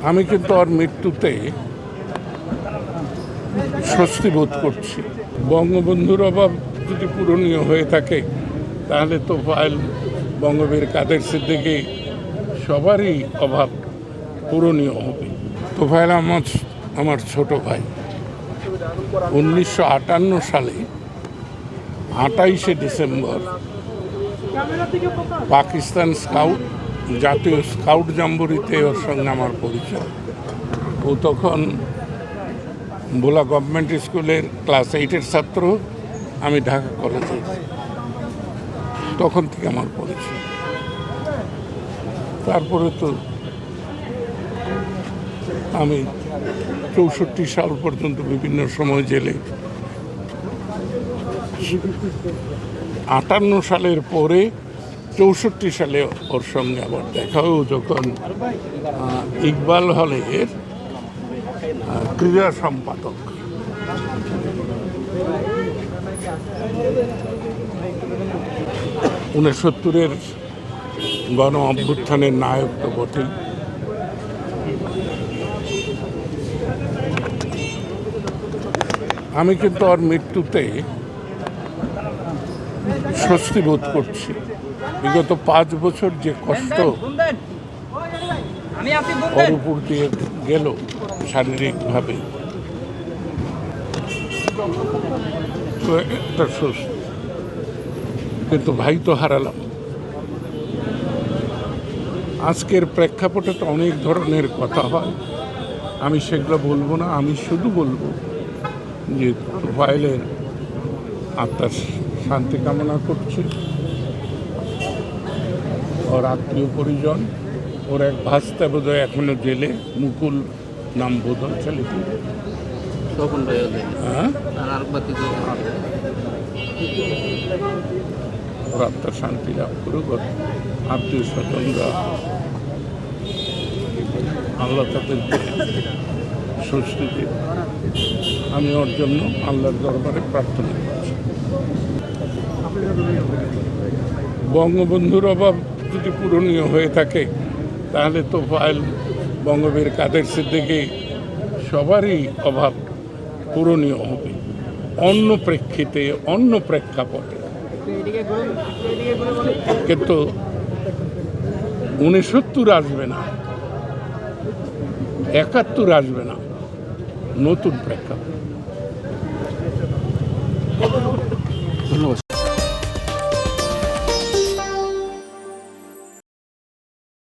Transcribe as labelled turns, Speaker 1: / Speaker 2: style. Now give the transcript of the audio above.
Speaker 1: আমি কিন্তু ওর মৃত্যুতে স্বস্তি বোধ করছি। বঙ্গবন্ধুর অভাব যদি পূরণীয় হয়ে থাকে তাহলে তোফায়েল, বঙ্গবীর কাদের সিদ্দিকী সবারই অভাব পূরণীয় হবে। তোফায়েল আমার ছোট ভাই। 1958 সালে 28শে ডিসেম্বর পাকিস্তান জাতীয় স্কাউট জাম্বুরিতে ওর সঙ্গে আমার পরিচয়। ও তখন ভোলা গভর্নমেন্ট স্কুলের ক্লাস 8-এর ছাত্র, আমি ঢাকা কলেজে। তখন থেকে আমার পরিচয়। তারপরে তো আমি 64 সাল পর্যন্ত বিভিন্ন সময় জেলে, 58 সালের পরে 64 সালে ওর সঙ্গে আবার দেখা হয় যখন ইকবাল হলের ক্রীড়া সম্পাদক। 69-এর গণ অভ্যুত্থানের নায়ক তো বটেই। আমি কিন্তু ওর মৃত্যুতে স্বস্তি বোধ করছি। বিগত 5 বছর যে কষ্ট ওর উপর দিয়ে গেল শারীরিকভাবে, তো একটা স্বস্তি। কিন্তু ভাই তো হারালাম। আজকের প্রেক্ষাপটে তো অনেক ধরনের কথা হয়, আমি সেগুলো বলবো না। আমি শুধু বলবো যে তোফায়েলের আত্মার শান্তি কামনা করছি। ওর আত্মীয় পরিজন, ওর এক ভাস্তা বোধহয় এখনো জেলে, মুকুল নাম বোধ ছেলেটি। হ্যাঁ, ওর আত্মার শান্তি লাভ করুক। ওর আত্মীয় স্বজনরা আল্লাহ তাদেরকে স্বস্তি দিন। আমি ওর জন্য আল্লাহর দরবারে প্রার্থনা করছি। বঙ্গবন্ধুর অভাব যদি পূরণীয় হয়ে থাকে তাহলে তোফায়েল, বঙ্গবীর কাদের সিদ্দিকী সবারই অভাব পূরণীয় হবে। অন্য প্রেক্ষিতে, অন্য প্রেক্ষাপটে। কিন্তু 69 আসবে না, 71 আসবে না, নতুন প্রেক্ষাপট। ধন্যবাদ।